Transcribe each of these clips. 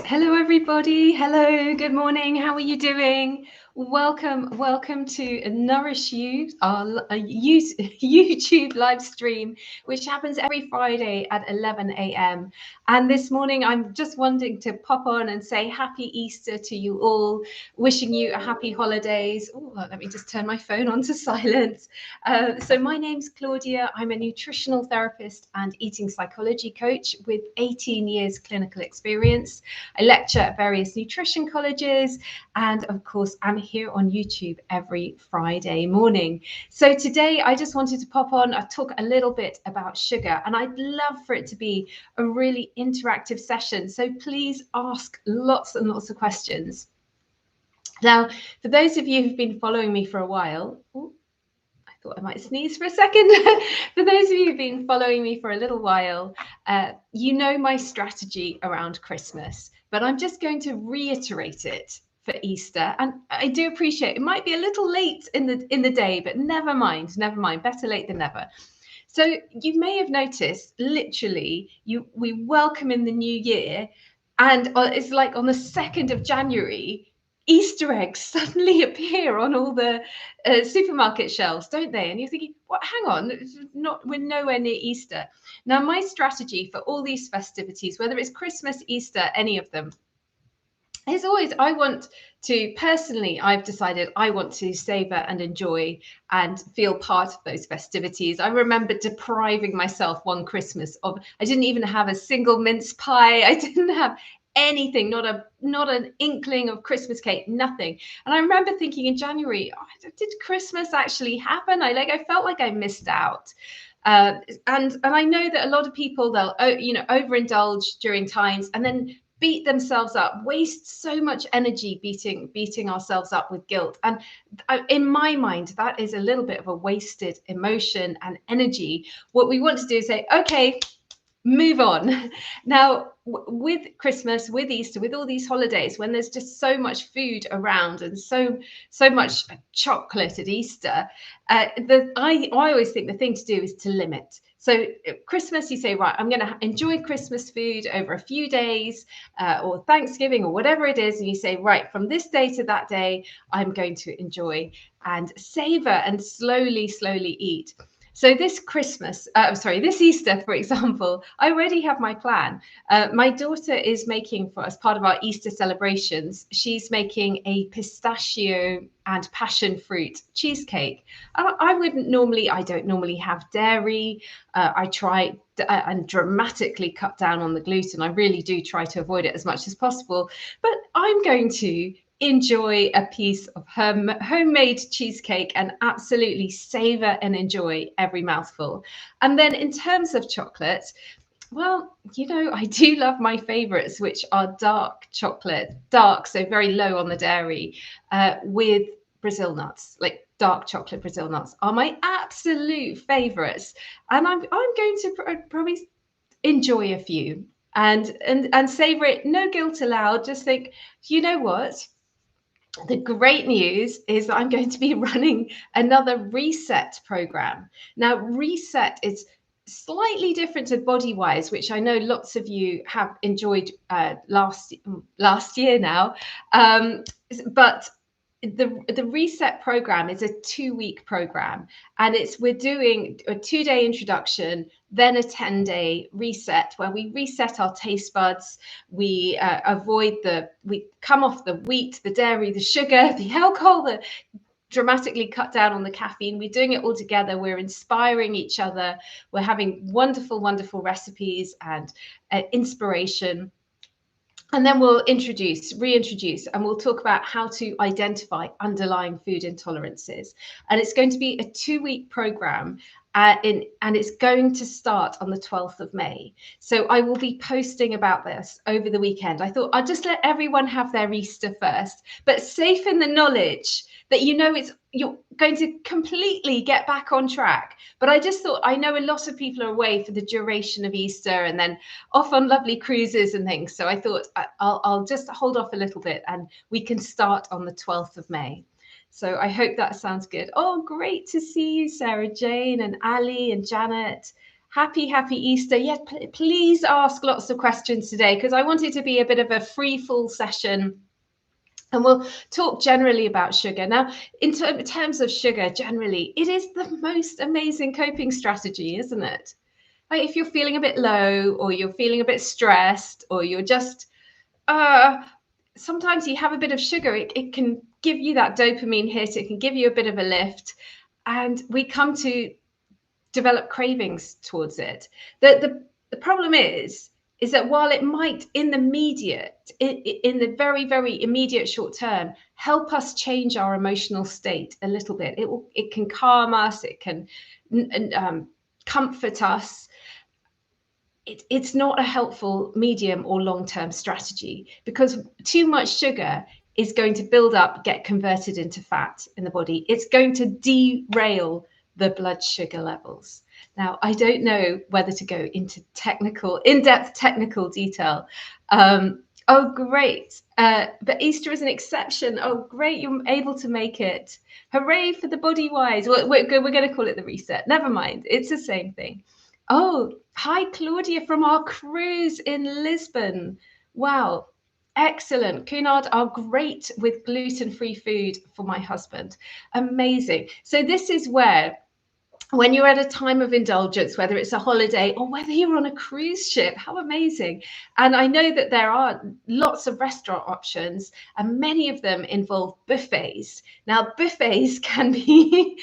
Hello, everybody. Hello, good morning. How are you doing? Welcome to NourishU, our YouTube live stream, which happens every Friday at 11 a.m. And this morning, I'm just wanting to pop on and say Happy Easter to you all, wishing you a happy holidays. Oh, let me just turn my phone on to silence. So my name's Claudia. I'm a nutritional therapist and eating psychology coach with 18 years clinical experience. I lecture at various nutrition colleges, and of course, I'm here on YouTube every Friday morning. So today, I just wanted to pop on and talk a little bit about sugar, and I'd love for it to be a really interactive session. So please ask lots and lots of questions. Now, for those of you who've been following me for a while, I thought I might sneeze for a second. For those of you who've been following me for a little while, you know my strategy around Christmas, but I'm just going to reiterate it for Easter. And I do appreciate it might be a little late in the day, but never mind, better late than never. So you may have noticed, literally, we welcome in the new year, and it's like on the 2nd of January, Easter eggs suddenly appear on all the supermarket shelves, don't they? And you're thinking, what? Hang on, we're nowhere near Easter. Now, my strategy for all these festivities, whether it's Christmas, Easter, any of them, is always I've decided I want to savor and enjoy and feel part of those festivities. I remember depriving myself one Christmas of, I didn't even have a single mince pie. I didn't have anything, not an inkling of Christmas cake, nothing. And I remember thinking in January, did Christmas actually happen? I felt like I missed out. And I know that a lot of people, they'll overindulge during times and then beat themselves up, waste so much energy beating ourselves up with guilt. And in my mind, that is a little bit of a wasted emotion and energy. What we want to do is say, okay, move on. Now, with Christmas, with Easter, with all these holidays, when there's just so much food around and so much chocolate at Easter, I always think the thing to do is to limit. So Christmas, you say, right, I'm going to enjoy Christmas food over a few days, or Thanksgiving or whatever it is. And you say, right, from this day to that day, I'm going to enjoy and savor and slowly eat. So this this Easter, for example, I already have my plan. My daughter is making, for as part of our Easter celebrations, she's making a pistachio and passion fruit cheesecake. I don't normally have dairy. I try and dramatically cut down on the gluten. I really do try to avoid it as much as possible. But I'm going to enjoy a piece of her homemade cheesecake and absolutely savor and enjoy every mouthful. And then in terms of chocolate, well, I do love my favorites, which are dark chocolate, so very low on the dairy, with Brazil nuts, like dark chocolate Brazil nuts are my absolute favorites. And I'm going to probably enjoy a few and savor it. No guilt allowed. Just think, you know what? The great news is that I'm going to be running another reset program. Now, reset is slightly different to Body Wise, which I know lots of you have enjoyed last year now. But the reset program is a 2-week program, and we're doing a 2-day introduction, then a 10-day reset where we reset our taste buds. We we come off the wheat, the dairy, the sugar, the alcohol, dramatically cut down on the caffeine. We're doing it all together. We're inspiring each other. We're having wonderful recipes and inspiration. And then we'll reintroduce, and we'll talk about how to identify underlying food intolerances. And it's going to be a 2-week program, and it's going to start on the 12th of May. So I will be posting about this over the weekend. I thought I'd just let everyone have their Easter first, but safe in the knowledge that you're going to completely get back on track. But I just thought, I know a lot of people are away for the duration of Easter and then off on lovely cruises and things. So I thought I'll just hold off a little bit and we can start on the 12th of May. So I hope that sounds good. Oh, great to see you, Sarah Jane and Ali and Janet. Happy Easter. Yeah, please ask lots of questions today, because I want it to be a bit of a free fall session. And we'll talk generally about sugar. Now, in terms of sugar, generally, it is the most amazing coping strategy, isn't it? Like if you're feeling a bit low, or you're feeling a bit stressed, or you're just, sometimes you have a bit of sugar, it can give you that dopamine hit, it can give you a bit of a lift, and we come to develop cravings towards it. The problem is that while it might in the very, very immediate short term help us change our emotional state a little bit, it can calm us, it can comfort us. It's not a helpful medium or long-term strategy, because too much sugar is going to build up, get converted into fat in the body. It's going to derail the blood sugar levels. Now, I don't know whether to go into in-depth technical detail. Oh, great. But Easter is an exception. Oh, great. You're able to make it. Hooray for the body wise. We're going to call it the reset. Never mind. It's the same thing. Oh, hi, Claudia from our cruise in Lisbon. Wow. Excellent. Cunard are great with gluten-free food for my husband. Amazing. So this is where, when you're at a time of indulgence, whether it's a holiday or whether you're on a cruise ship, how amazing. And I know that there are lots of restaurant options, and many of them involve buffets. Now, buffets can be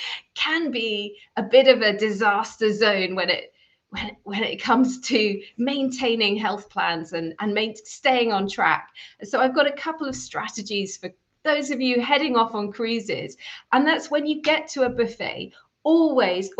a bit of a disaster zone when it comes to maintaining health plans and staying on track. So I've got a couple of strategies for those of you heading off on cruises. And that's when you get to a buffet, always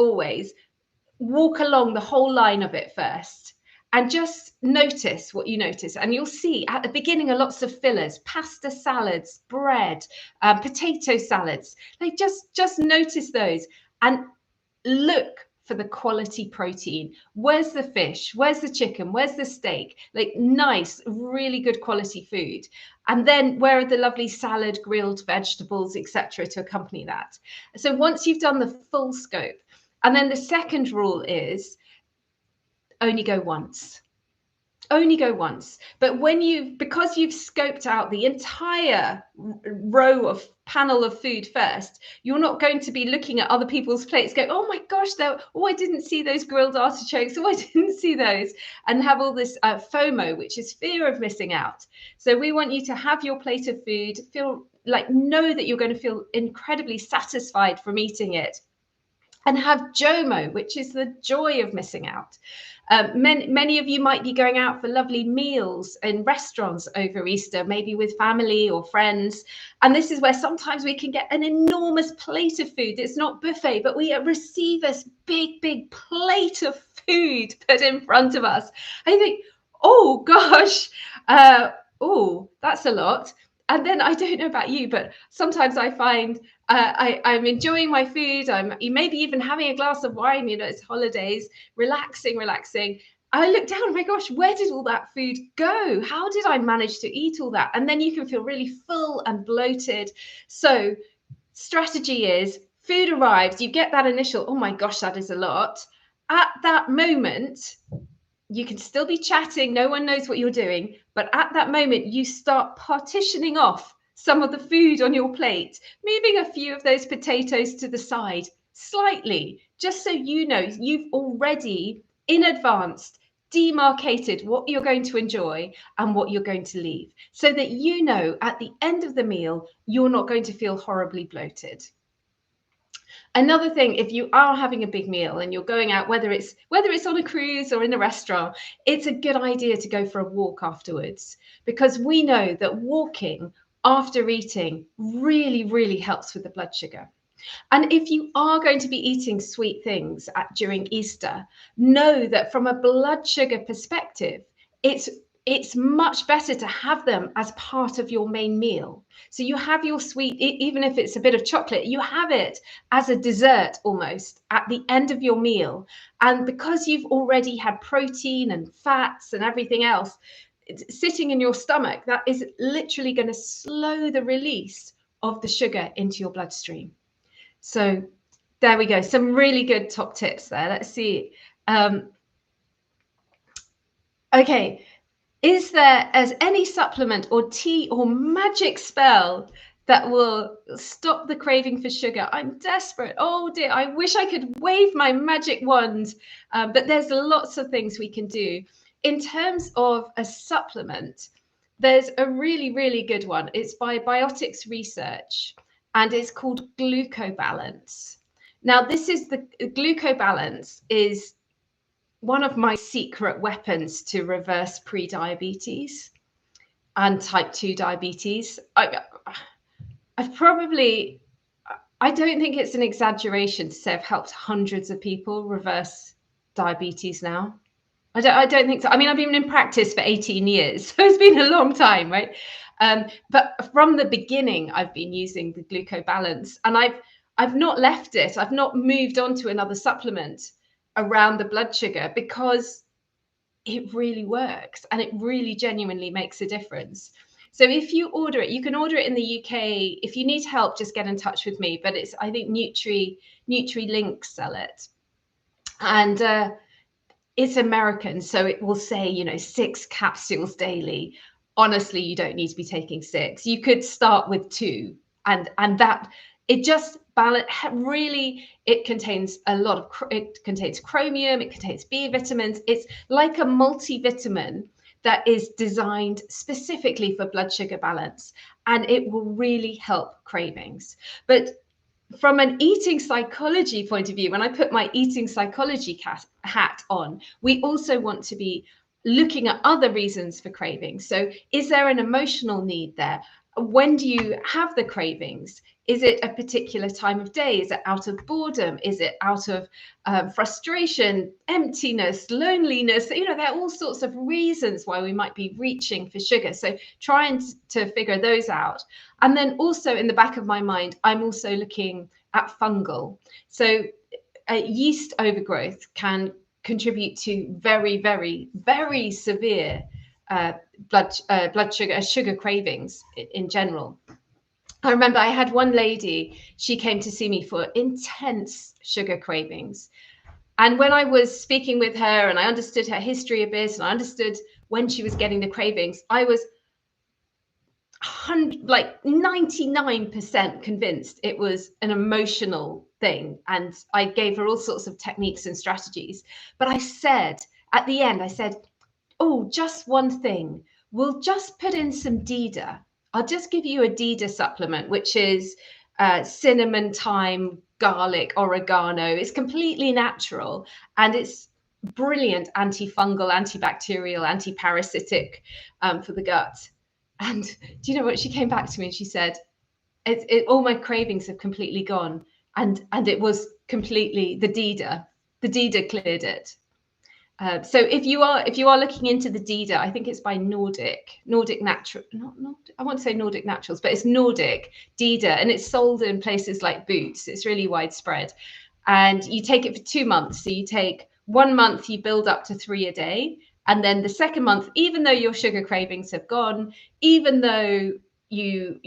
walk along the whole line of it first and just notice what you notice. And you'll see at the beginning are lots of fillers, pasta salads, bread, potato salads. Like just notice those and look for the quality protein. Where's the fish? Where's the chicken? Where's the steak? Like nice, really good quality food. And then where are the lovely salad, grilled vegetables, etc. to accompany that? So once you've done the full scope, and then the second rule is only go once. Only go once. But because you've scoped out the entire row of panel of food first, you're not going to be looking at other people's plates going, oh my gosh, I didn't see those grilled artichokes, I didn't see those, and have all this FOMO, which is fear of missing out. So we want you to have your plate of food, know that you're going to feel incredibly satisfied from eating it, and have JOMO, which is the joy of missing out. Many of you might be going out for lovely meals in restaurants over Easter, maybe with family or friends. And this is where sometimes we can get an enormous plate of food. It's not buffet, but we receive this big plate of food put in front of us. I think, oh gosh, that's a lot. And then I don't know about you, but sometimes I find I'm enjoying my food. I'm maybe even having a glass of wine, it's holidays, relaxing. I look down, oh my gosh, where did all that food go? How did I manage to eat all that? And then you can feel really full and bloated. So strategy is food arrives, you get that initial, oh my gosh, that is a lot. At that moment, you can still be chatting, no one knows what you're doing, but at that moment you start partitioning off some of the food on your plate, moving a few of those potatoes to the side slightly, just so you know you've already in advance demarcated what you're going to enjoy and what you're going to leave, so that you know at the end of the meal you're not going to feel horribly bloated. Another thing, if you are having a big meal and you're going out, whether it's on a cruise or in a restaurant, it's a good idea to go for a walk afterwards, because we know that walking after eating really helps with the blood sugar. And if you are going to be eating sweet things during Easter, know that from a blood sugar perspective, it's much better to have them as part of your main meal. So you have your sweet, even if it's a bit of chocolate, you have it as a dessert almost at the end of your meal. And because you've already had protein and fats and everything else sitting in your stomach, that is literally going to slow the release of the sugar into your bloodstream. So there we go. Some really good top tips there. Let's see. Okay, is there as any supplement or tea or magic spell that will stop the craving for sugar? I'm desperate. Oh dear, I wish I could wave my magic wand, but there's lots of things we can do. In terms of a supplement, there's a really, really good one. It's by Biotics Research, and it's called Glucobalance. Now, this is the Glucobalance is one of my secret weapons to reverse pre-diabetes and type 2 diabetes. I've probably, I don't think it's an exaggeration to say I've helped hundreds of people reverse diabetes now. I don't think so. I mean, I've been in practice for 18 years, so it's been a long time, right? But from the beginning, I've been using the Glucobalance, and I've not left it. I've not moved on to another supplement around the blood sugar because it really works and it really genuinely makes a difference. So if you order it, you can order it in the UK. If you need help, just get in touch with me. But it's, I think NutriLink sell it, and it's American, so it will say, 6 capsules daily. Honestly, you don't need to be taking 6. You could start with 2, and that it just balance. Really, it contains a lot of, it contains chromium, it contains B vitamins. It's like a multivitamin that is designed specifically for blood sugar balance, and it will really help cravings. But from an eating psychology point of view, when I put my eating psychology hat on, we also want to be looking at other reasons for cravings. So is there an emotional need there? When do you have the cravings? Is it a particular time of day? Is it out of boredom? Is it out of frustration, emptiness, loneliness? There are all sorts of reasons why we might be reaching for sugar. So trying to figure those out. And then also in the back of my mind, I'm also looking at fungal. So yeast overgrowth can contribute to very, very, very severe blood sugar cravings in general. I remember I had one lady, she came to see me for intense sugar cravings. And when I was speaking with her and I understood her history a bit and I understood when she was getting the cravings, I was like 99% convinced it was an emotional thing. And I gave her all sorts of techniques and strategies. But I said, at the end, I said, oh, just one thing. We'll just put in some Dida. I'll just give you a Dida supplement, which is cinnamon, thyme, garlic, oregano. It's completely natural and it's brilliant antifungal, antibacterial, antiparasitic for the gut. And do you know what? She came back to me and she said, all my cravings have completely gone. And it was completely the Dida. The Dida cleared it. So if you are looking into the Dida, I think it's by Nordic Natural, not I want to say Nordic Naturals, but it's Nordic Dida, and it's sold in places like Boots. It's really widespread, and you take it for 2 months. So you take 1 month, you build up to 3 a day, and then the second month, even though your sugar cravings have gone, even though you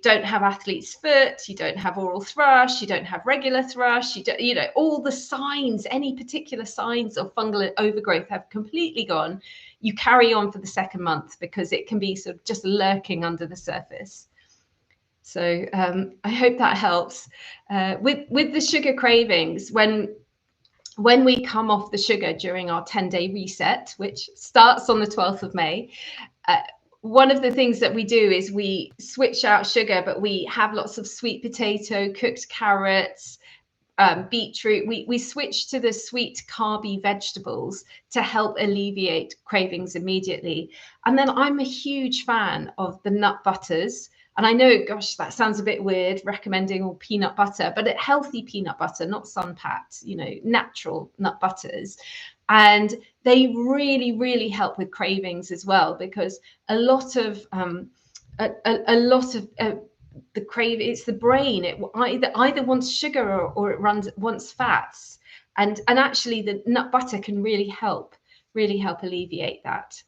don't have athlete's foot, you don't have oral thrush, you don't have regular thrush, you don't, all the signs, any particular signs of fungal overgrowth have completely gone. You carry on for the second month because it can be sort of just lurking under the surface. So I hope that helps. With the sugar cravings, when we come off the sugar during our 10-day reset, which starts on the 12th of May, one of the things that we do is we switch out sugar, but we have lots of sweet potato, cooked carrots, beetroot. We switch to the sweet carby vegetables to help alleviate cravings immediately. And then I'm a huge fan of the nut butters. And I know, gosh, that sounds a bit weird, recommending all peanut butter, but healthy peanut butter, not sun-packed, natural nut butters. And they really, really help with cravings as well, because a lot of the crave, it's the brain. It either wants sugar or it wants fats, and actually the nut butter can really help alleviate that.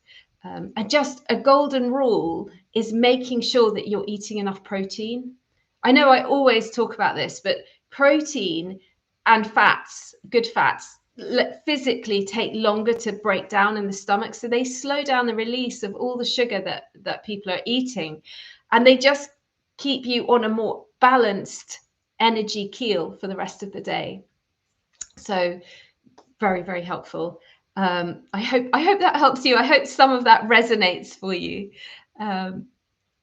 And just a golden rule is making sure that you're eating enough protein. I know I always talk about this, but protein and fats, good fats, physically take longer to break down in the stomach. So they slow down the release of all the sugar that people are eating, and they just keep you on a more balanced energy keel for the rest of the day. So very, very helpful. I hope that helps you. I hope some of that resonates for you.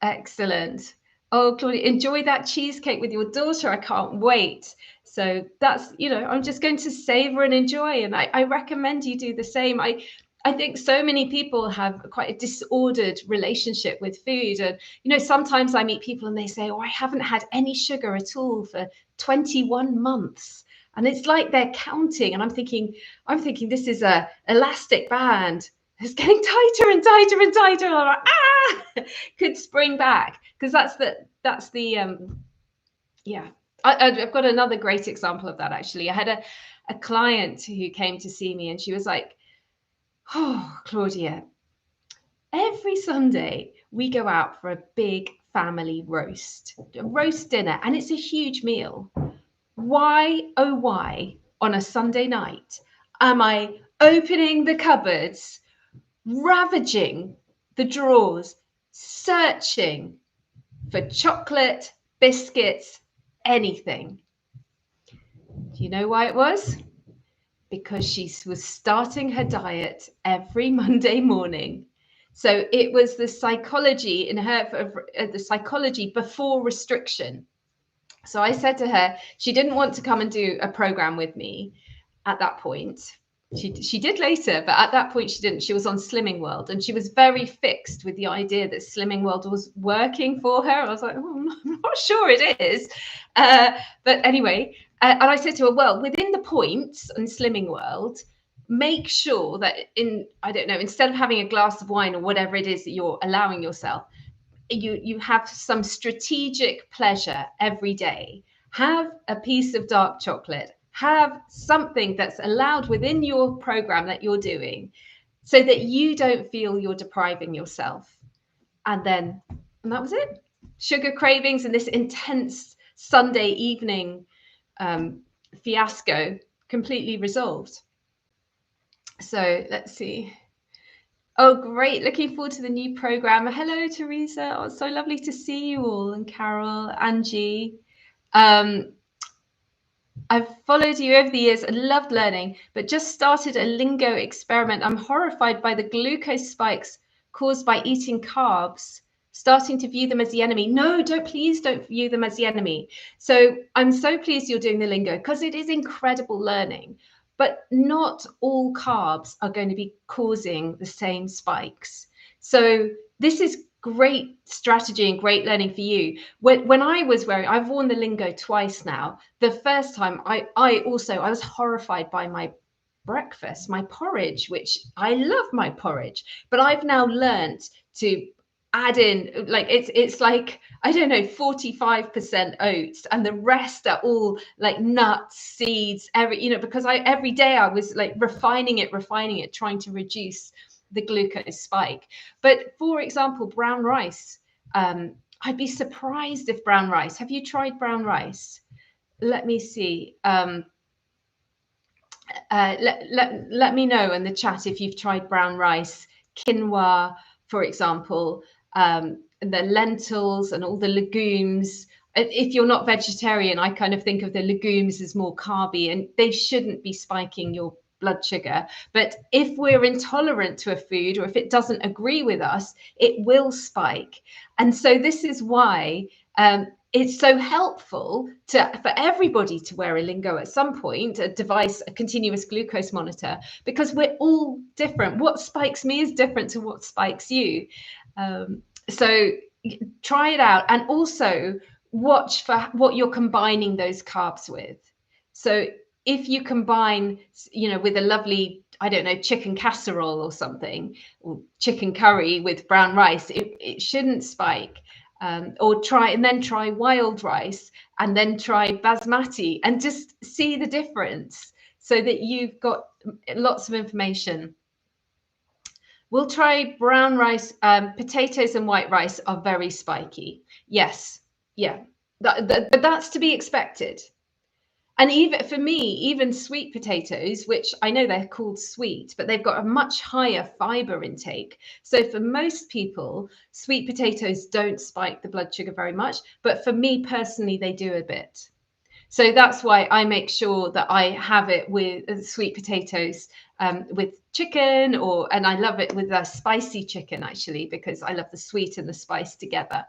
Excellent. Oh, Claudia, enjoy that cheesecake with your daughter. I can't wait. So that's, I'm just going to savor and enjoy. And I recommend you do the same. I think so many people have quite a disordered relationship with food. And, sometimes I meet people and they say, oh, I haven't had any sugar at all for 21 months. And it's like they're counting. And I'm thinking this is a elastic band. It's getting tighter and tighter and tighter. And I'm like, could spring back, because that's the yeah. I've got another great example of that, actually. I had a client who came to see me, and she was like, oh, Claudia, every Sunday we go out for a big family roast dinner, and it's a huge meal. Why, oh why, on a Sunday night am I opening the cupboards, ravaging the drawers, searching for chocolate, biscuits, anything? Do you know why it was? Because she was starting her diet every Monday morning. So it was the psychology in her, the psychology before restriction. So I said to her, she didn't want to come and do a program with me at that point. She did later, but at that point she didn't. She was on Slimming World, and she was very fixed with the idea that Slimming World was working for her. I was like, oh, I'm not sure it is. But anyway, and I said to her, well, within the points on Slimming World, make sure that instead of having a glass of wine or whatever it is that you're allowing yourself, you have some strategic pleasure every day. Have a piece of dark chocolate. Have something that's allowed within your program that you're doing, so that you don't feel you're depriving yourself. And that was it. Sugar cravings and this intense Sunday evening fiasco completely resolved. So let's see. Oh, great. Looking forward to the new program. Hello, Teresa. Oh, so lovely to see you all. And Carol, Angie. I've followed you over the years and loved learning, but just started a lingo experiment. I'm horrified by the glucose spikes caused by eating carbs, starting to view them as the enemy. No, please don't view them as the enemy. So I'm so pleased you're doing the lingo, because it is incredible learning. But not all carbs are going to be causing the same spikes. So this is great strategy and great learning for you. When I was I've worn the lingo twice now. The first time I was horrified by my breakfast, my porridge, which I love my porridge, but I've now learned to add in, like, it's like, I don't know, 45% oats, and the rest are all like nuts, seeds, because every day I was like refining it, trying to reduce the glucose spike. But for example, brown rice, I'd be surprised if brown rice, have you tried brown rice? Let me see. Let me know in the chat if you've tried brown rice, quinoa, for example, the lentils and all the legumes. If you're not vegetarian, I kind of think of the legumes as more carby, and they shouldn't be spiking your blood sugar. But if we're intolerant to a food, or if it doesn't agree with us, it will spike. And so this is why it's so helpful for everybody to wear a lingo at some point, a device, a continuous glucose monitor, because we're all different. What spikes me is different to what spikes you. So try it out, and also watch for what you're combining those carbs with. So if you combine, with a lovely, I don't know, chicken casserole or something, or chicken curry with brown rice, it shouldn't spike. Or try wild rice, and then try basmati, and just see the difference, so that you've got lots of information. We'll try brown rice. Potatoes and white rice are very spiky. Yes. Yeah. But that's to be expected. And even for me, even sweet potatoes, which I know they're called sweet, but they've got a much higher fiber intake. So for most people, sweet potatoes don't spike the blood sugar very much. But for me personally, they do a bit. So that's why I make sure that I have it with sweet potatoes with chicken, and I love it with a spicy chicken actually, because I love the sweet and the spice together.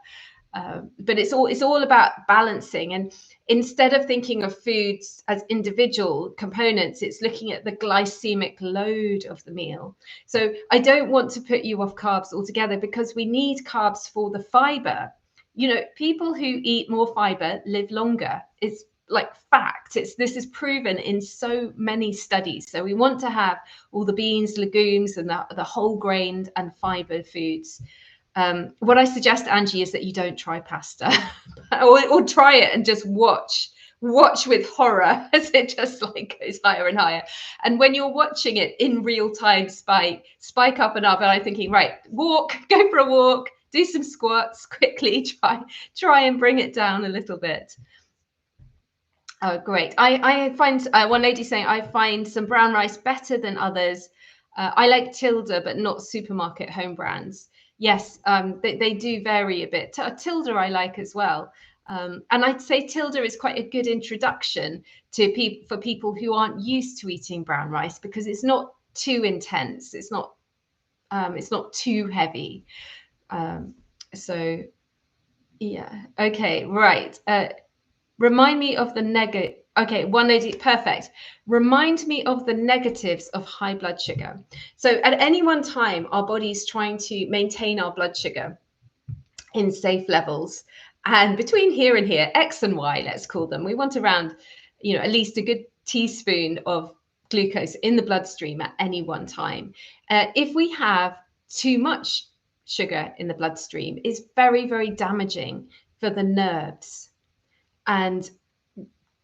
But it's all about balancing, and instead of thinking of foods as individual components, it's looking at the glycemic load of the meal. So I don't want to put you off carbs altogether, because we need carbs for the fiber. You know, people who eat more fiber live longer. It's like fact. This is proven in so many studies. So we want to have all the beans, legumes, and the whole grain and fiber foods. What I suggest, Angie, is that you don't try pasta or try it and just watch with horror as it just like goes higher and higher. And when you're watching it in real time, spike up and up, and I'm thinking, right, go for a walk, do some squats quickly, try and bring it down a little bit. Oh, great. I find one lady saying, I find some brown rice better than others. I like Tilda, but not supermarket home brands. Yes, they do vary a bit. Tilda I like as well. And I'd say Tilda is quite a good introduction to for people who aren't used to eating brown rice, because it's not too intense. It's not too heavy. So yeah. Okay, right. Remind me of the negative. Okay, one lady, perfect. Remind me of the negatives of high blood sugar. So at any one time, our body's trying to maintain our blood sugar in safe levels. And between here and here, X and Y, let's call them, we want around, at least a good teaspoon of glucose in the bloodstream at any one time. If we have too much sugar in the bloodstream, it's very, very damaging for the nerves and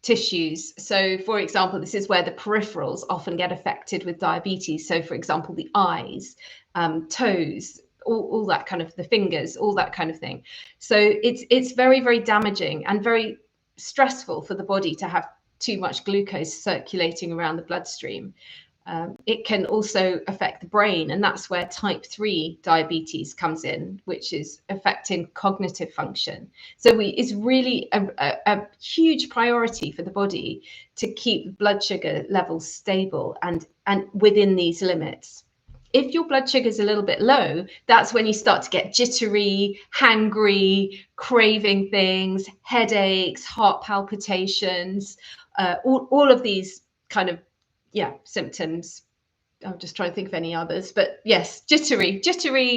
tissues. So for example, this is where the peripherals often get affected with diabetes. So for example, the eyes, toes, all that kind of, the fingers, all that kind of thing. So it's very, very damaging and very stressful for the body to have too much glucose circulating around the bloodstream. It can also affect the brain, and that's where type 3 diabetes comes in, which is affecting cognitive function. So it's really a huge priority for the body to keep blood sugar levels stable and within these limits. If your blood sugar is a little bit low, that's when you start to get jittery, hangry, craving things, headaches, heart palpitations, all of these kind of symptoms. I'm just trying to think of any others, but yes, jittery,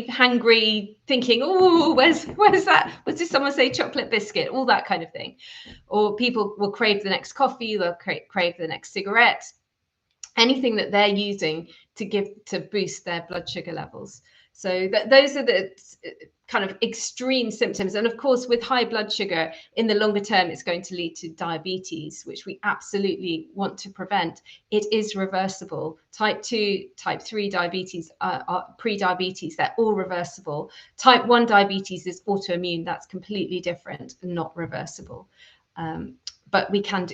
hangry, thinking, oh, where's that? Did someone say chocolate biscuit? All that kind of thing. Or people will crave the next coffee, they'll crave the next cigarette, anything that they're using to boost their blood sugar levels. So those are the kind of extreme symptoms. And of course, with high blood sugar, in the longer term, it's going to lead to diabetes, which we absolutely want to prevent. It is reversible. Type 2, type 3 diabetes are pre-diabetes. They're all reversible. Type 1 diabetes is autoimmune. That's completely different, not reversible. But we can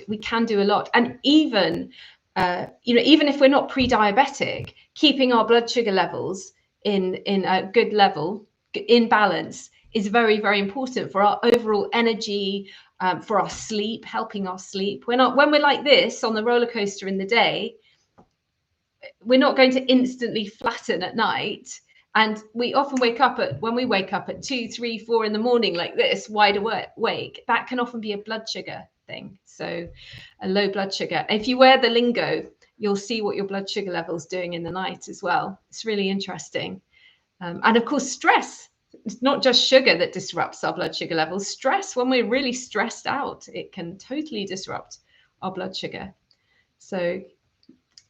do a lot. And even if we're not pre-diabetic, keeping our blood sugar levels in a good level, in balance, is very, very important for our overall energy, for our sleep, helping our sleep. When we're like this on the roller coaster in the day, we're not going to instantly flatten at night. And we often wake up at 2, 3, 4 in the morning like this, wide awake. That can often be a blood sugar thing. So a low blood sugar. If you wear the Lingo, you'll see what your blood sugar level is doing in the night as well. It's really interesting. And of course, stress. It's not just sugar that disrupts our blood sugar levels. Stress, when we're really stressed out, it can totally disrupt our blood sugar. So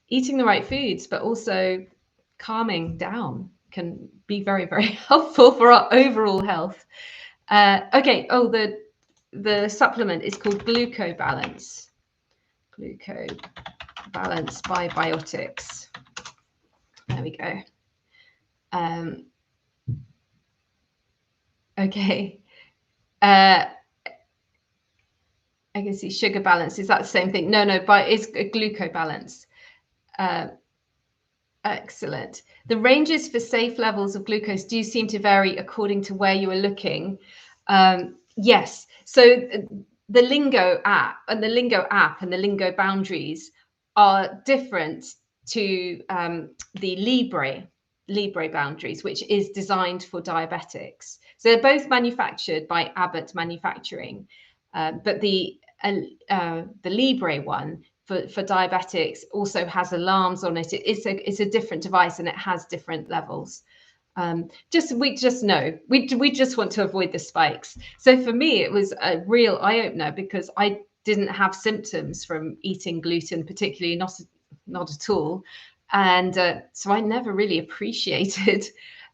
eating the right foods, but also calming down can be very, very helpful for our overall health. Okay. Oh, the supplement is called Gluco Balance. Gluco Balance by Biotics. There we go. Okay. I can see sugar balance. Is that the same thing? No, but it's a glucobalance. Excellent. The ranges for safe levels of glucose do seem to vary according to where you are looking. Yes. So the Lingo app and the Lingo boundaries are different to the Libre boundaries, which is designed for diabetics. So they're both manufactured by Abbott Manufacturing, but the Libre one for diabetics also has alarms on it. It's a different device and it has different levels. We just want to avoid the spikes. So for me, it was a real eye opener because I didn't have symptoms from eating gluten, particularly not at all. And so I never really appreciated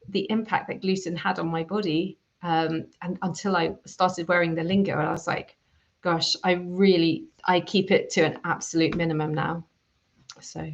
the impact that gluten had on my body. And until I started wearing the Lingo, and I was like, gosh, I keep it to an absolute minimum now. So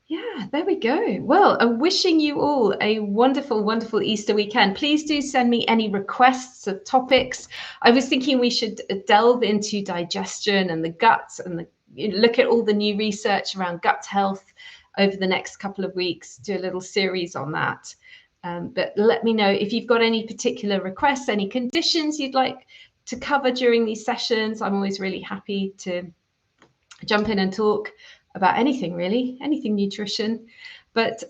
yeah, there we go. Well, I'm wishing you all a wonderful, wonderful Easter weekend. Please do send me any requests of topics. I was thinking we should delve into digestion and the gut and look at all the new research around gut health over the next couple of weeks, do a little series on that. But let me know if you've got any particular requests, any conditions you'd like to cover during these sessions. I'm always really happy to jump in and talk about anything, really, anything nutrition. But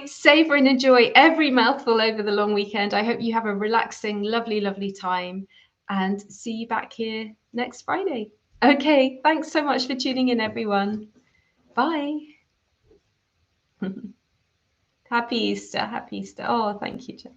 savor and enjoy every mouthful over the long weekend. I hope you have a relaxing, lovely, lovely time, and see you back here next Friday. Okay, thanks so much for tuning in, everyone. Bye. Happy Easter. Happy Easter. Oh, thank you, Jen.